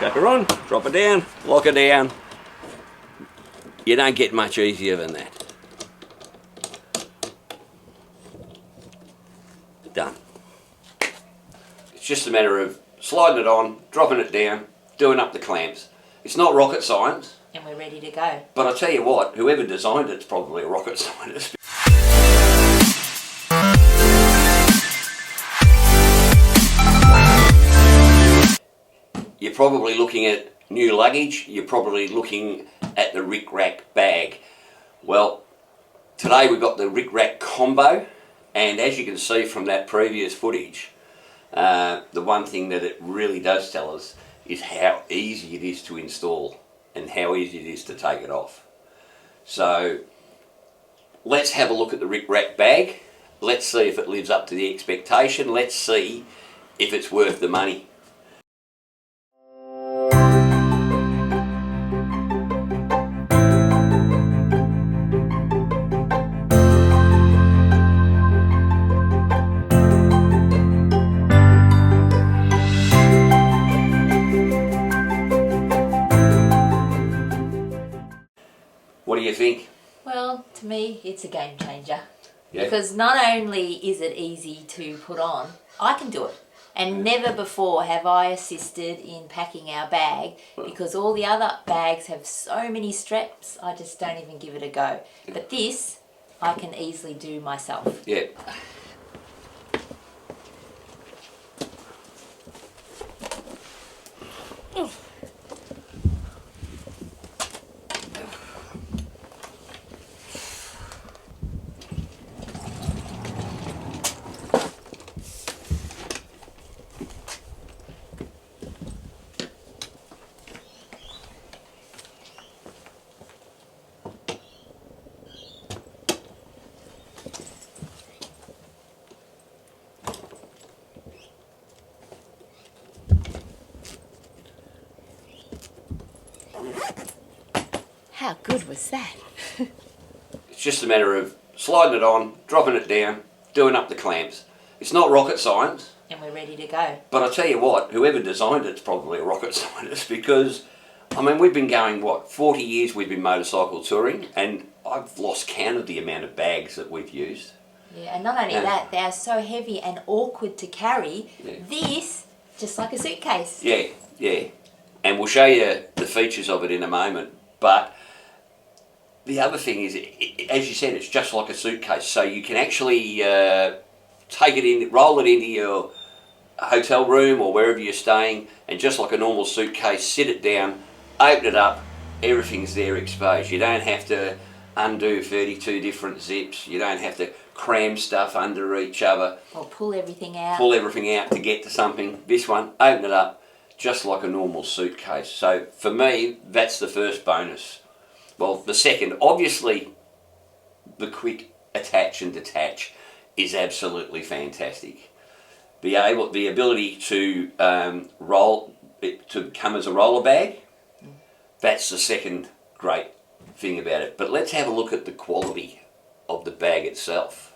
Chuck her on, drop her down, lock her down. You don't get much easier than that. Done. It's just a matter of sliding it on, dropping it down, doing up the clamps. It's not rocket science. And we're ready to go. But I tell you what, whoever designed it's probably a rocket scientist. You're probably looking at new luggage, you're probably looking at the Rick Rak bag. Well, today we've got the Rick Rak Combo, and as you can see from that previous footage, the one thing that it really does tell us is how easy it is to install and how easy it is to take it off. So let's have a look at the Rick Rak bag. Let's see if it lives up to the expectation. Let's see if it's worth the money. What do you think? Well, to me, it's a game changer. Yeah. Because not only is it easy to put on, I can do it. And never before have I assisted in packing our bag, because all the other bags have so many straps, I just don't even give it a go. But this, I can easily do myself. Yeah. How good was that? It's just a matter of sliding it on, dropping it down, doing up the clamps. It's not rocket science. And we're ready to go. But I tell you what, whoever designed it's probably a rocket scientist, because, I mean, we've been going, what, 40 years we've been motorcycle touring, and I've lost count of the amount of bags that we've used. Yeah, and not only that, they are so heavy and awkward to carry. Yeah. This, just like a suitcase. Yeah, yeah. And we'll show you the features of it in a moment, but the other thing is, as you said, it's just like a suitcase, so you can actually take it in, roll it into your hotel room or wherever you're staying, and just like a normal suitcase, sit it down, open it up, everything's there exposed. You don't have to undo 32 different zips, you don't have to cram stuff under each other. Or pull everything out. Pull everything out to get to something. This one, open it up, just like a normal suitcase. So for me, that's the first bonus. Well, the second, obviously, the quick attach and detach is absolutely fantastic. The ability to roll it to come as a roller bag, that's the second great thing about it. But let's have a look at the quality of the bag itself.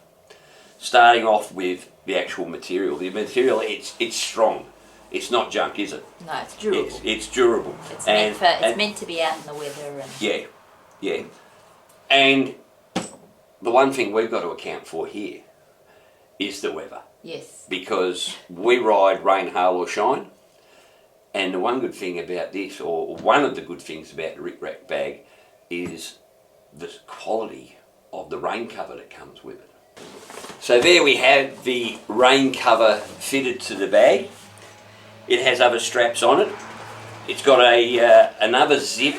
Starting off with the actual material. The material, it's strong. It's not junk, is it? No, it's durable. It's durable. It's meant to be out in the weather. And yeah, yeah. And the one thing we've got to account for here is the weather. Yes. Because we ride rain, hail or shine. And the one good thing about this, or one of the good things about the Rick Rak bag, is the quality of the rain cover that comes with it. So there we have the rain cover fitted to the bag. It has other straps on it. It's got another zip,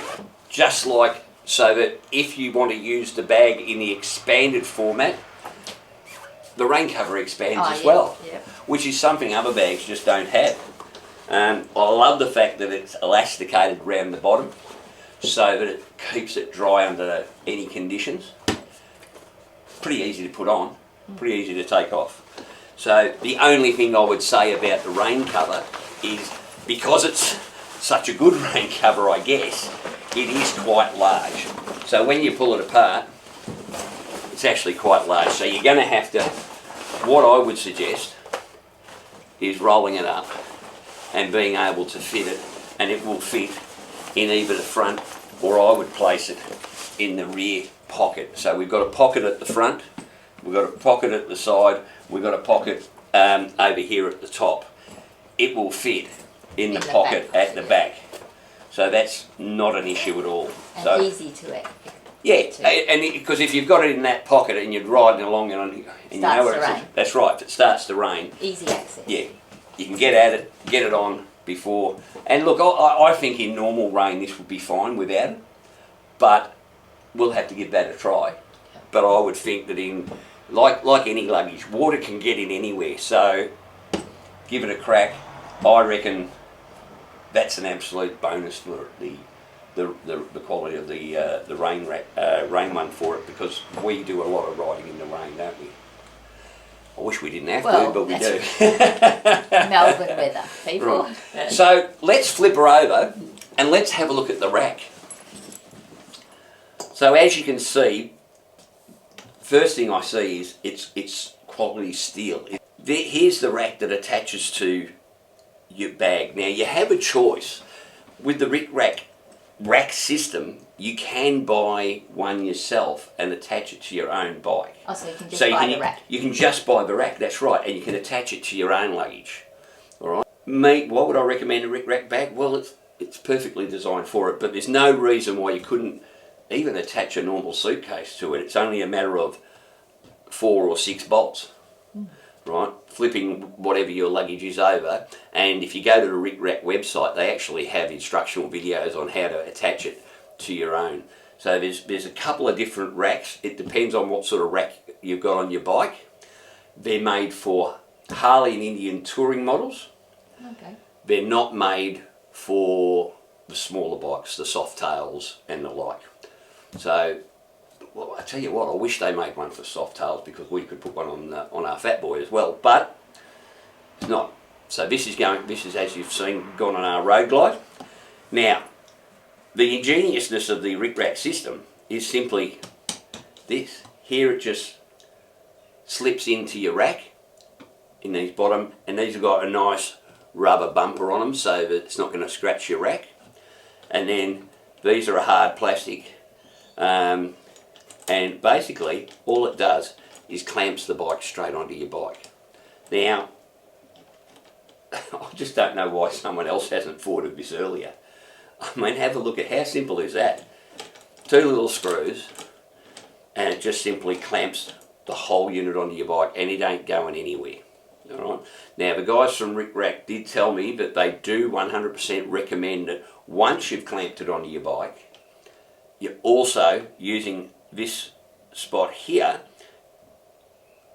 just like, so that if you want to use the bag in the expanded format, the rain cover expands as well, which is something other bags just don't have. I love the fact that it's elasticated around the bottom so that it keeps it dry under any conditions. Pretty easy to put on, pretty easy to take off. So the only thing I would say about the rain cover is, because it's such a good rain cover, I guess, it is quite large. So when you pull it apart, it's actually quite large. So you're going to have to, what I would suggest is rolling it up and being able to fit it and it will fit in either the front, or I would place it in the rear pocket. So we've got a pocket at the front, we've got a pocket at the side, we've got a pocket over here at the top. It will fit in the pocket at the back. So that's not an issue at all. And so easy to it. yeah, and because if you've got it in that pocket and you're riding along and you know where it's, that's right, if it starts to rain, easy access. Yeah, you can get at it, get it on before. And look, I think in normal rain this would be fine without it, but we'll have to give that a try. But I would think that in like any luggage, water can get in anywhere. So give it a crack. I reckon that's an absolute bonus for the quality of the rain one for it, because we do a lot of riding in the rain, don't we? I wish we didn't have to, but we do. Melbourne weather, people. Right. So let's flip her over and let's have a look at the rack. So as you can see, first thing I see is it's quality steel. Here's the rack that attaches to your bag. Now you have a choice. With the Rick Rak rack system, you can buy one yourself and attach it to your own bike. Oh, so you can just buy the rack. You can just buy the rack, that's right, and you can attach it to your own luggage. All right. What would I recommend a Rick Rak bag? Well, it's perfectly designed for it, but there's no reason why you couldn't even attach a normal suitcase to it. It's only a matter of 4 or 6 bolts. Right, flipping whatever your luggage is over, and if you go to the Rick Rak website, they actually have instructional videos on how to attach it to your own. So there's a couple of different racks. It depends on what sort of rack you've got on your bike. They're made for Harley and Indian touring models. Okay. They're not made for the smaller bikes, the soft tails and the like. So, well, I tell you what, I wish they made one for soft tails, because we could put one on our fat boy as well, but it's not. So this is, as you've seen, gone on our road glide. Now, the ingeniousness of the Rick Rak system is simply this. Here it just slips into your rack in these bottom, and these have got a nice rubber bumper on them so that it's not going to scratch your rack. And then these are a hard plastic. And basically all it does is clamps the bike straight onto your bike. Now, I just don't know why someone else hasn't thought of this earlier. I mean, have a look at how simple is that. 2 little screws, and it just simply clamps the whole unit onto your bike, and it ain't going anywhere. Alright. Now the guys from Rick Rak did tell me that they do 100% recommend that once you've clamped it onto your bike, you're also using this spot here,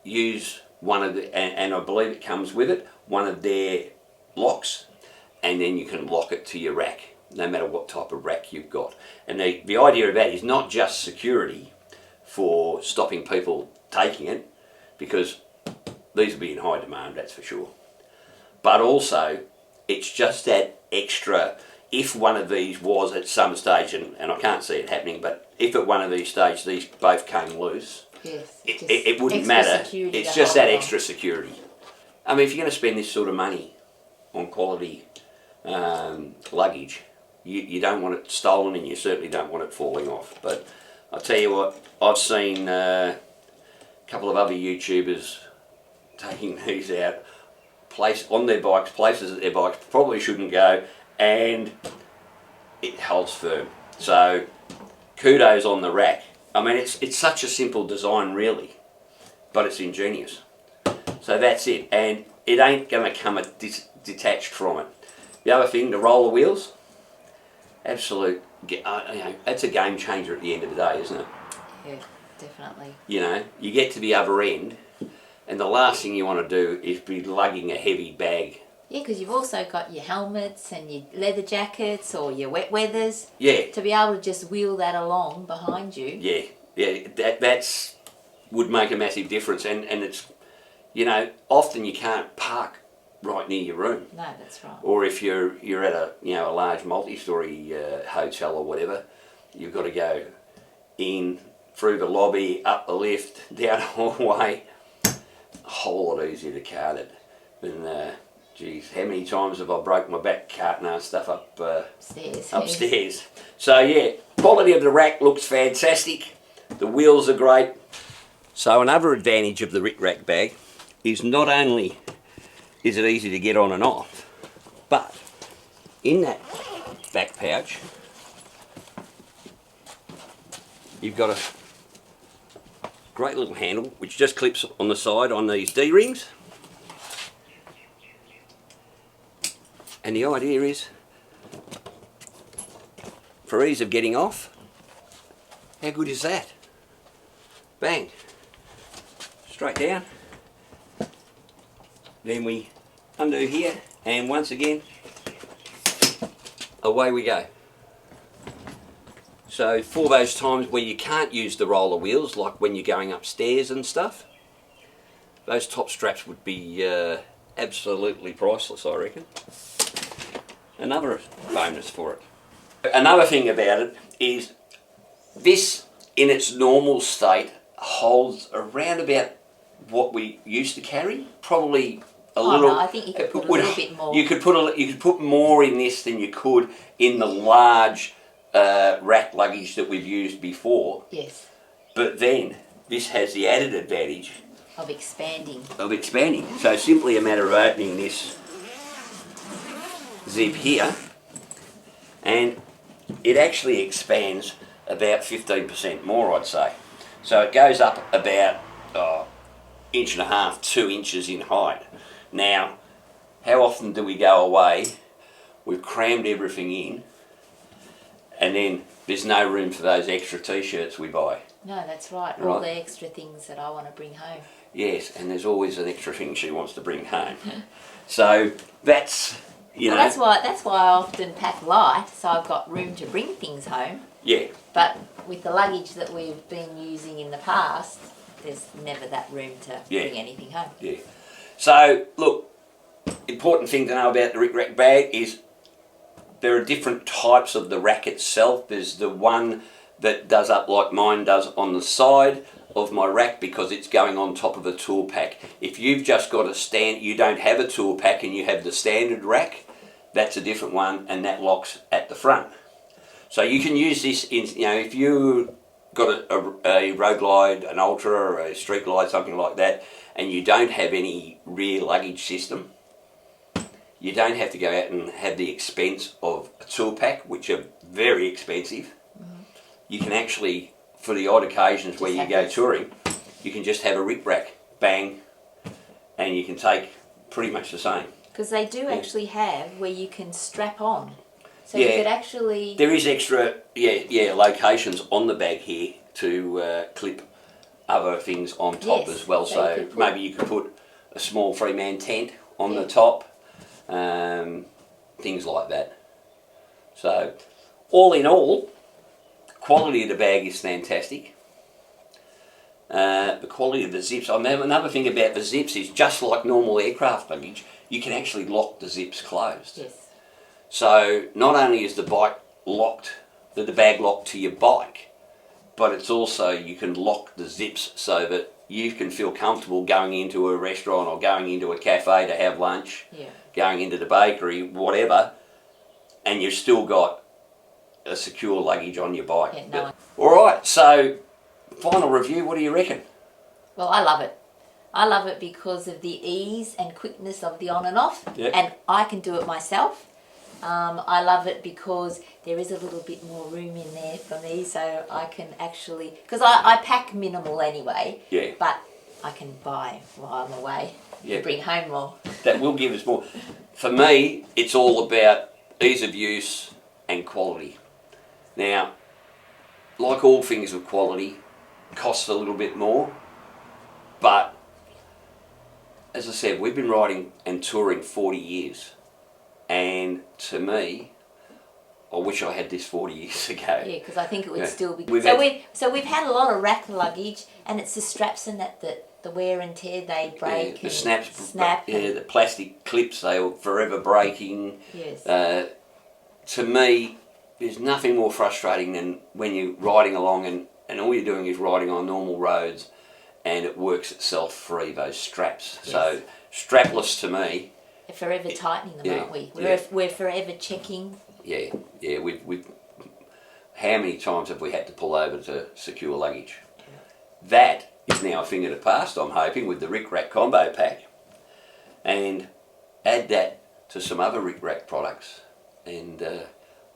use one of the, and I believe it comes with it, one of their locks, and then you can lock it to your rack, no matter what type of rack you've got. And the idea of that is not just security for stopping people taking it, because these will be in high demand, that's for sure, but also it's just that extra. If one of these was at some stage, and I can't see it happening, but if at one of these stages these both came loose, yes, it wouldn't matter. It's just that extra security. I mean, if you're going to spend this sort of money on quality luggage, you don't want it stolen, and you certainly don't want it falling off. But I'll tell you what, I've seen a couple of other YouTubers taking these out, on their bikes, places that their bikes probably shouldn't go, and it holds firm. So kudos on the rack. I mean, it's such a simple design really, but it's ingenious. So that's it, and it ain't going to come detached from it. The other thing, the roller wheels, absolute, that's a game changer at the end of the day, isn't it? Yeah, definitely. You know, you get to the other end, and the last thing you want to do is be lugging a heavy bag. Yeah, because you've also got your helmets and your leather jackets or your wet weathers. Yeah. To be able to just wheel that along behind you. Yeah, that's would make a massive difference, and it's, you know, often you can't park right near your room. No, that's right. Or if you're at a large multi-storey hotel or whatever, you've got to go in through the lobby, up the lift, down the hallway. A whole lot easier to cart it than Geez, how many times have I broke my back carting our stuff up Stairs. upstairs? So yeah, quality of the rack looks fantastic. The wheels are great. So another advantage of the Rick Rak bag is not only is it easy to get on and off, but in that back pouch you've got a great little handle which just clips on the side on these D-rings. And the idea is, for ease of getting off, how good is that? Bang, straight down. Then we undo here, and once again, away we go. So for those times where you can't use the roller wheels, like when you're going upstairs and stuff, those top straps would be absolutely priceless, I reckon. Another bonus for it. Another thing about it is this in its normal state holds around about what we used to carry, probably a little. No, I think you could put a little bit more. You could put more in this than you could in the large rack luggage that we've used before. Yes. But then this has the added advantage of expanding. So simply a matter of opening this zip here, and it actually expands about 15% more, I'd say. So it goes up about inch and a half, 2 inches in height. Now, how often do we go away, we've crammed everything in, and then there's no room for those extra t-shirts we buy? No, that's right. All the extra things that I want to bring home. Yes, and there's always an extra thing she wants to bring home. So that's, you know. That's why I often pack light, so I've got room to bring things home. Yeah. But with the luggage that we've been using in the past, there's never that room to bring anything home. Yeah. So, look, important thing to know about the Rick Rak bag is there are different types of the rack itself. There's the one that does up like mine does on the side of my rack because it's going on top of a Tourpack. If you've just got a stand, you don't have a Tourpack and you have the standard rack, that's a different one, and that locks at the front. So you can use this in, you know, if you got a road glide, an ultra, or a street glide, something like that, and you don't have any rear luggage system, you don't have to go out and have the expense of a Tourpack, which are very expensive. You can actually, for the odd occasions where you go touring, you can just have a Rick Rak, bang, and you can take pretty much the same. Because they do actually have where you can strap on. So you could actually... There is extra, locations on the bag here to clip other things on top as well. So maybe you could put a small 3-man tent on the top, things like that. So, all in all, quality of the bag is fantastic. The quality of the zips. Another thing about the zips is just like normal aircraft luggage, you can actually lock the zips closed. Yes. So not only is the bag locked to your bike, but it's also you can lock the zips so that you can feel comfortable going into a restaurant or going into a cafe to have lunch, going into the bakery, whatever, and you've still got a secure luggage on your bike. Yeah, Alright, so final review, what do you reckon? Well, I love it. I love it because of the ease and quickness of the on and off, and I can do it myself. I love it because there is a little bit more room in there for me, so I can actually, because I pack minimal anyway, but I can buy while I'm away, bring home more. That will give us more. For me, it's all about ease of use and quality. Now, like all things of quality, costs a little bit more, but as I said, we've been riding and touring 40 years. And to me, I wish I had this 40 years ago. Yeah, because I think it would still be... So we've had a lot of rack luggage, and it's the straps and that the wear and tear, they break. The snap. The plastic clips, they were forever breaking. Yes. To me, there's nothing more frustrating than when you're riding along and all you're doing is riding on normal roads and it works itself free, those straps. Yes. So strapless to me forever tightening them, Yeah, aren't we? yeah. We're forever checking. Yeah, yeah. We've how many times have we had to pull over to secure luggage? That is now a thing of the past, I'm hoping, with the Rick Rak Combo pack. And add that to some other Rick Rak products, and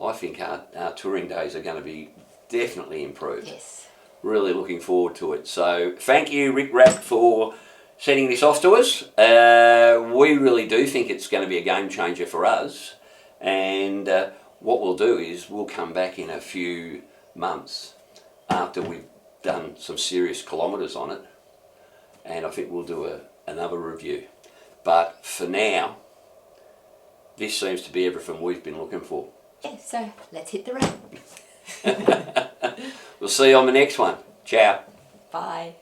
I think our touring days are going to be definitely improved. Yes. Really looking forward to it. So thank you, Rick Rak, for sending this off to us. We really do think it's going to be a game changer for us, and what we'll do is we'll come back in a few months after we've done some serious kilometres on it, and I think we'll do another review. But for now, this seems to be everything we've been looking for. Yeah, so let's hit the road. We'll see you on the next one. Ciao. Bye.